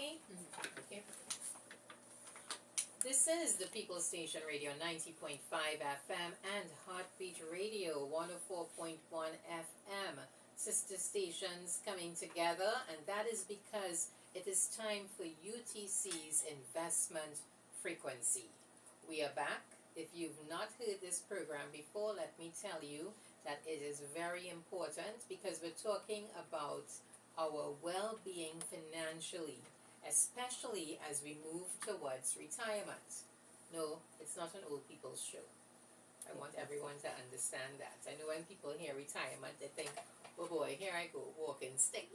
Okay? Okay. This is the People Station Radio 90.5 FM and Heartbeat Radio 104.1 FM. Sister stations coming together, and that is because it is time for UTC's Investment Frequency. We are back. If you've not heard this program before, let me tell you that it is very important because we're talking about our well-being financially, especially as we move towards retirement. No, it's not an old people's show. I want everyone to understand that. I know when people hear retirement, they think, oh boy, here I go, walking stick,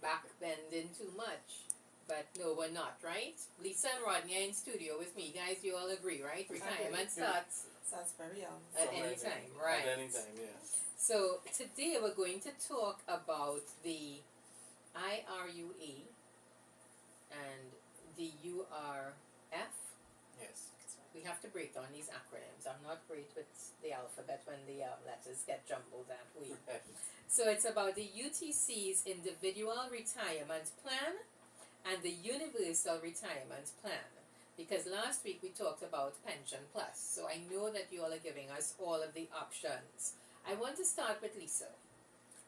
back bending too much. But no, we're not, right? Lisa and Rodney are in studio with me. Guys, you all agree, right? Retirement starts very young. At any time, right? At any time, yeah. So today we're going to talk about the IRUE and the URF. Yes. We have to break down these acronyms. I'm not great with the alphabet when the letters get jumbled that way. So it's about the UTC's Individual Retirement Plan and the Universal Retirement Plan. Because last week we talked about Pension Plus. So I know that you all are giving us all of the options. I want to start with Lisa.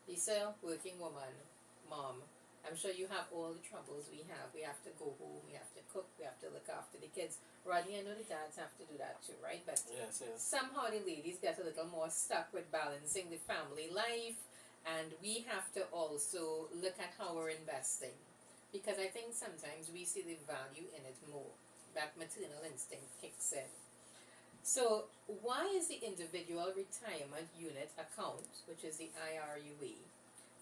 Lisa, working woman, mom. I'm sure you have all the troubles we have. We have to go home, we have to cook, we have to look after the kids. Rodney, I know the dads have to do that too, right? But yes. somehow the ladies get a little more stuck with balancing the family life, and we have to also look at how we're investing. Because I think sometimes we see the value in it more. That maternal instinct kicks in. So why is the Individual Retirement Unit Account, which is the IRUE,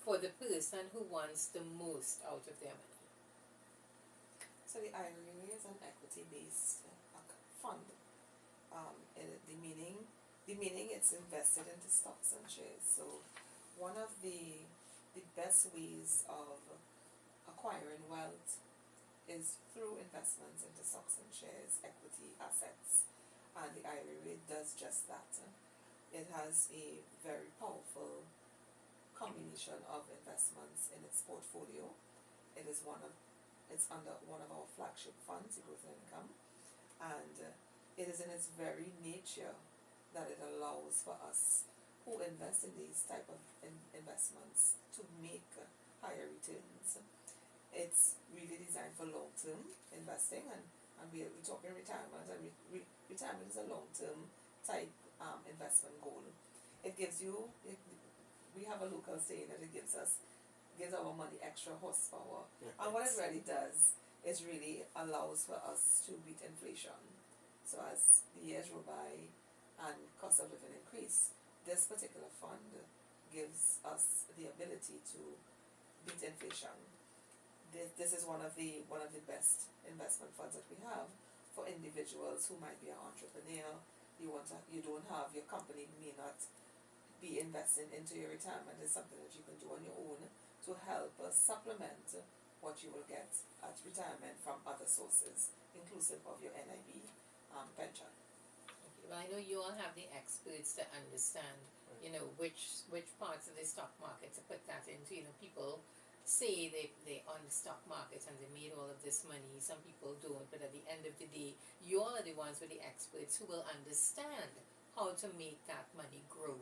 for the person who wants the most out of their money? So the IRA is an equity-based fund. The meaning it's invested into stocks and shares. So one of the best ways of acquiring wealth is through investments into stocks and shares, equity assets, and the IRA does just that. It has a very powerful combination of investments in its portfolio. It's under one of our flagship funds, the Growth and Income, and it is in its very nature that it allows for us who invest in these type of investments to make higher returns. It's really designed for long-term investing, and we're talking retirement, and retirement is a long-term type investment goal. It gives you, we have a local saying that it gives our money extra horsepower. And what it really does is really allows for us to beat inflation. So as the years go by and cost of living increase, this particular fund gives us the ability to beat inflation. This is one of the best investment funds that we have for individuals who might be an entrepreneur. You don't have, your company may not be investing into your retirement. Is something that you can do on your own to help supplement what you will get at retirement from other sources, inclusive of your NIB pension. Okay, well, I know you all have the experts to understand, which parts of the stock market to put that into. People say they on the stock market and they made all of this money. Some people don't, but at the end of the day, you all are the ones with the experts who will understand how to make that money grow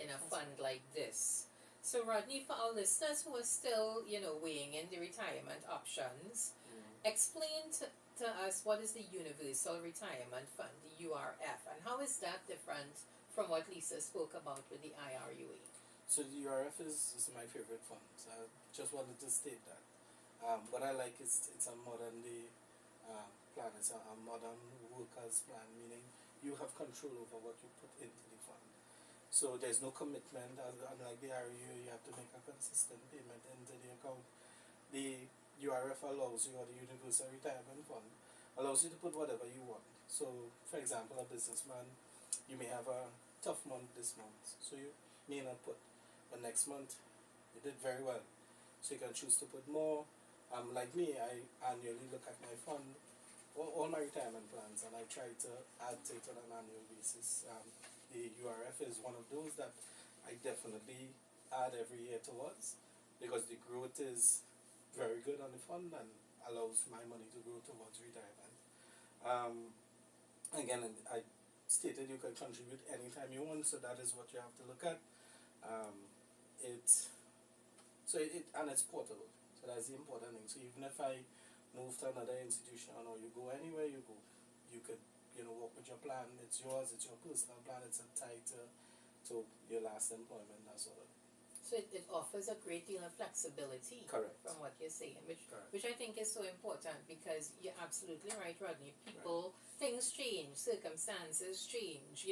in a fund like this. So Rodney, for our listeners who are still, weighing in the retirement options, explain to us what is the Universal Retirement Fund, the URF, and how is that different from what Lisa spoke about with the IRUE? So the URF is my favorite fund. So I just wanted to state that. What I like is it's a modern day plan. It's a modern workers plan, meaning you have control over what you put into the fund. So there's no commitment. Unlike the IRU, you have to make a consistent payment into the account. The URF allows you, or the Universal Retirement Fund, allows you to put whatever you want. So, for example, a businessman, you may have a tough month this month, so you may not put. But next month, you did very well. So you can choose to put more. Like me, I annually look at my fund, all my retirement plans, and I try to add to it on an annual basis. The URF is one of those that I definitely add every year towards, because the growth is very good on the fund, and allows my money to grow towards retirement. Um, Again, I stated you can contribute anytime you want, so that is what you have to look at. Um, it and it's portable, so that's the important thing. So even if I move to another institution or you go anywhere you go, you could work with your plan. It's yours. It's your personal plan. It's tied to your last employment. That's all. So it offers a great deal of flexibility. Correct. From what you're saying, Correct. which I think is so important, because you're absolutely right, Rodney. People, things change, circumstances change,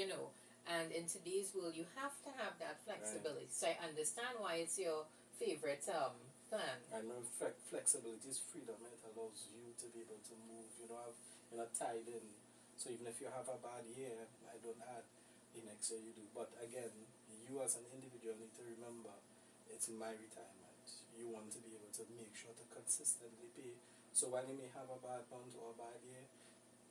and in today's world, you have to have that flexibility. Right. So I understand why it's your favorite plan. I know flexibility is freedom. It allows you to be able to move. You're not tied in. So even if you have a bad year, I don't add the next year you do. But again, you as an individual need to remember, it's my retirement. You want to be able to make sure to consistently pay. So while you may have a bad month or a bad year,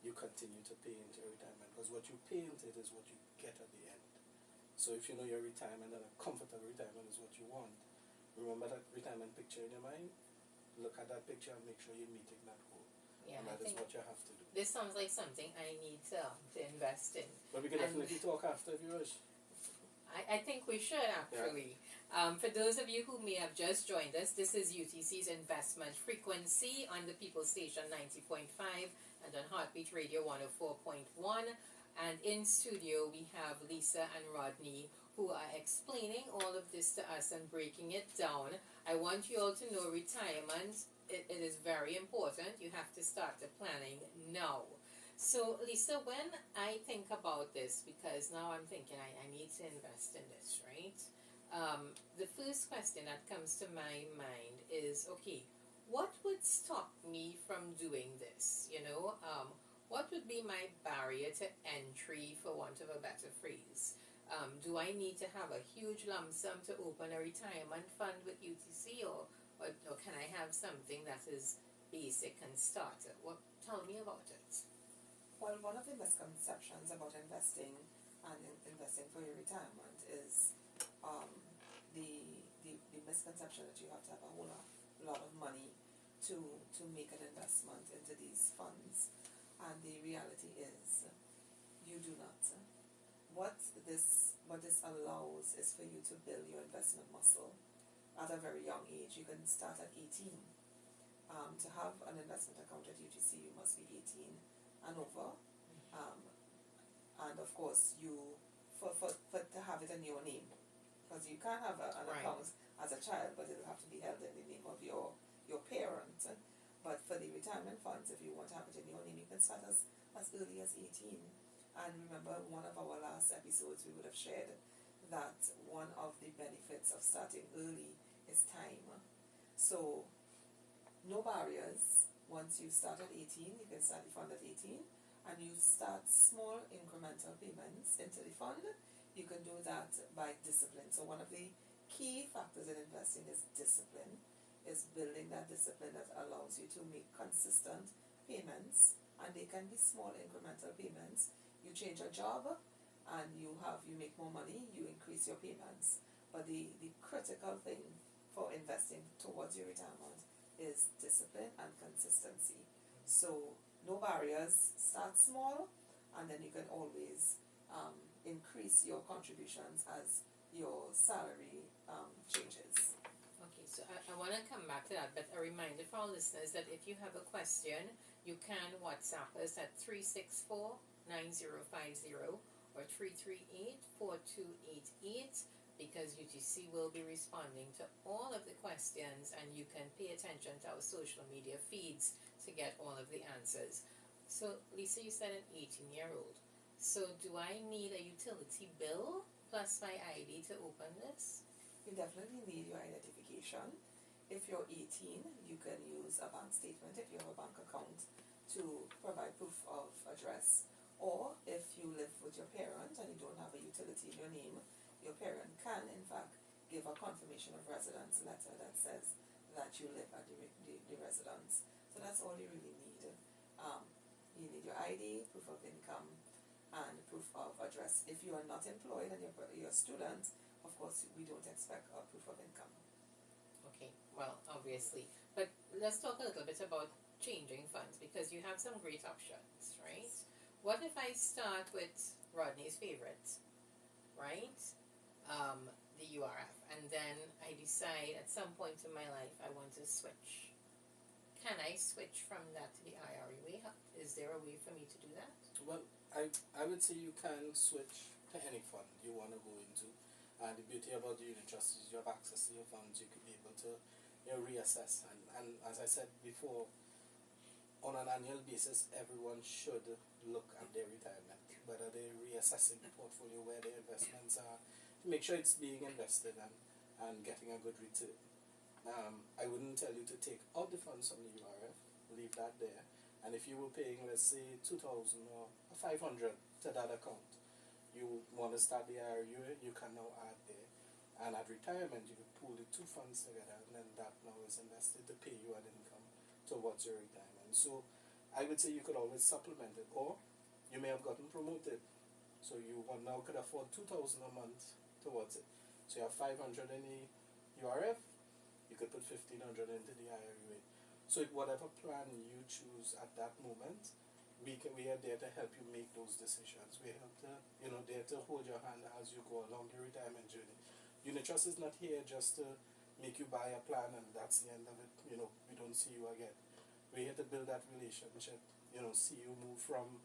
you continue to pay into your retirement, because what you pay into it is what you get at the end. So if you know your retirement and a comfortable retirement is what you want, remember that retirement picture in your mind, look at that picture and make sure you're meeting that goal. Yeah, and that is what you have to do. This sounds like something I need to invest in. But we can definitely talk after if you wish. I think we should, actually. Yeah. For those of you who may have just joined us, this is UTC's Investment Frequency on the People's Station 90.5 and on Heartbeat Radio 104.1. And in studio we have Lisa and Rodney, who are explaining all of this to us and breaking it down. I want you all to know retirement, it is very important. You have to start the planning now. So, Lisa, when I think about this, because now I'm thinking I need to invest in this, right? The first question that comes to my mind is, okay, what would stop me from doing this? What would be my barrier to entry, for want of a better phrase? Do I need to have a huge lump sum to open a retirement fund with UTC, or can I have something that is basic and starter? Tell me about it. Well, one of the misconceptions about investing and investing for your retirement is the misconception that you have to have a whole lot of money to make an investment into these funds, and the reality is you do not. What this allows is for you to build your investment muscle at a very young age. You can start at 18. To have an investment account at UTC, you must be 18 and over, and of course for to have it in your name, because you can't have an account as a child, but it will have to be held in the name of your parent. But for the retirement funds, if you want to have it in your name, you can start as early as 18. And remember, one of our last episodes we would have shared that one of the benefits of starting early is time. So no barriers. Once you start at 18, you can start the fund at 18, and you start small incremental payments into the fund. You can do that by discipline. So one of the key factors in investing is discipline, is building that discipline that allows you to make consistent payments, and they can be small incremental payments. You change your job and you make more money, you increase your payments. But the critical thing for investing towards your retirement is discipline and consistency. So no barriers, start small, and then you can always increase your contributions as your salary changes. Okay, so I want to come back to that, but a reminder for our listeners that if you have a question, you can WhatsApp us at 364-9050 or 338-4288, because UTC will be responding to all of the questions, and you can pay attention to our social media feeds to get all of the answers. So, Lisa, you said an 18-year-old. So, do I need a utility bill plus my ID to open this? You definitely need your identification. If you're 18, you can use a bank statement if you have a bank account to provide proof of address. Or if you live with your parent and you don't have a utility in your name, your parent can, in fact, give a confirmation of residence letter that says that you live at the residence. So that's all you really need. You need your ID, proof of income, and proof of address. If you are not employed and you're a student, of course, we don't expect a proof of income. Okay, well, obviously. But let's talk a little bit about changing funds because you have some great options, right? What if I start with Rodney's favorite, right? The URF, and then I decide at some point in my life I want to switch. Can I switch from that to the IRA? Is there a way for me to do that? Well, I would say you can switch to any fund you want to go into. And the beauty about the unit trust is you have access to your funds, you could be able to reassess. And as I said before, on an annual basis, everyone should look at their retirement, whether they're reassessing the portfolio, where their investments are, to make sure it's being invested and getting a good return. I wouldn't tell you to take out the funds from the URF, leave that there. And if you were paying, let's say, 2,000 or 500 to that account, you want to start the IRA, you can now add there. And at retirement, you could pool the two funds together, and then that now is invested to pay you an income towards your retirement. So I would say you could always supplement it, or you may have gotten promoted, so you now could afford 2,000 a month towards it. So you have 500 in the URF, you could put 1,500 into the IRA. So whatever plan you choose at that moment, we are there to help you make those decisions. We help to, there to hold your hand as you go along your retirement journey. Unit Trust is not here just to make you buy a plan and that's the end of it. We don't see you again. We're here to build that relationship. See you move from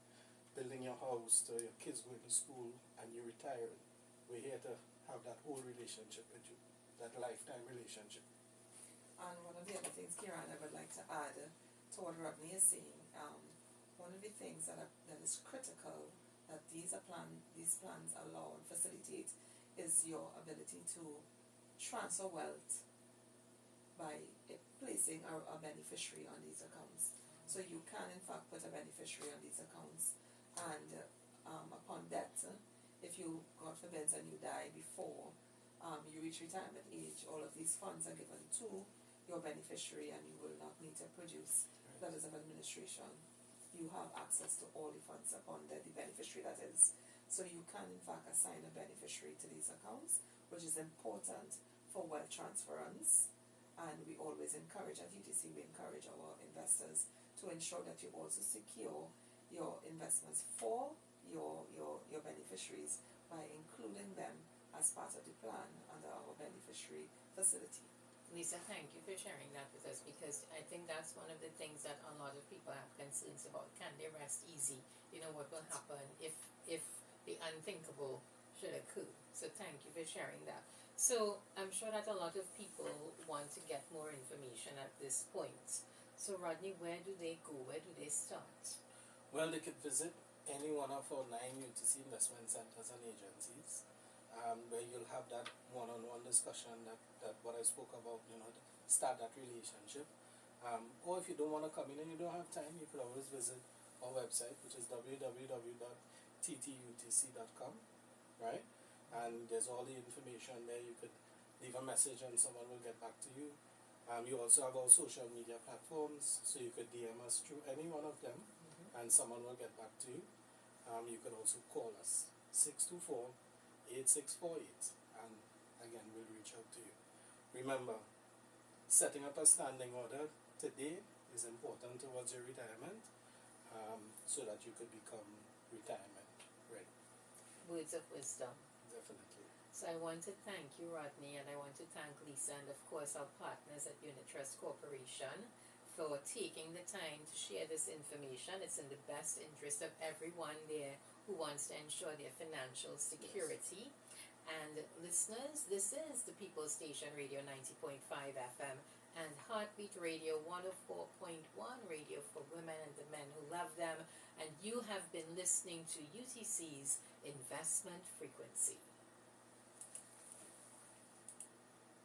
building your house to your kids going to school and you retiring. We're here to have that whole relationship with you, that lifetime relationship. And one of the other things, Kieran, I would like to add to what Rodney is saying, one of the things that is critical that these plans allow and facilitate is your ability to transfer wealth by placing a beneficiary on these accounts. So you can in fact put a beneficiary on these accounts, and upon death, if you, God forbid, and you die before you reach retirement age, all of these funds are given to your beneficiary and you will not need to produce letters of administration. You have access to all the funds upon the beneficiary, that is. So you can in fact assign a beneficiary to these accounts, which is important for wealth transference. And we always encourage, at UTC, we encourage our investors to ensure that you also secure your investments for your beneficiaries by including them as part of the plan under our beneficiary facility. Lisa, thank you for sharing that with us, because I think that's one of the things that a lot of people have concerns about. Can they rest easy? What will happen if the unthinkable should occur? So thank you for sharing that. So I'm sure that a lot of people want to get more information at this point. So Rodney, where do they go? Where do they start? Well, they could visit any one of our 9 UTC investment centers and agencies, where you'll have that one-on-one discussion that what I spoke about, start that relationship. Or if you don't want to come in and you don't have time, you could always visit our website, which is www.ttutc.com, right? And there's all the information there. You could leave a message and someone will get back to you. You also have our social media platforms, so you could DM us through any one of them, and someone will get back to you. You could also call us, 624-8648, and again, we'll reach out to you. Remember, setting up a standing order today is important towards your retirement, so that you could become retirement ready. Words of wisdom. Definitely. So I want to thank you, Rodney, and I want to thank Lisa and of course our partners at Unit Trust Corporation for taking the time to share this information. It's in the best interest of everyone there who wants to ensure their financial security. Yes. And listeners, this is the People's Station Radio 90.5 FM and Heartbeat Radio 104.1, radio for women and the men who love them. And you have been listening to UTC's Investment Frequency.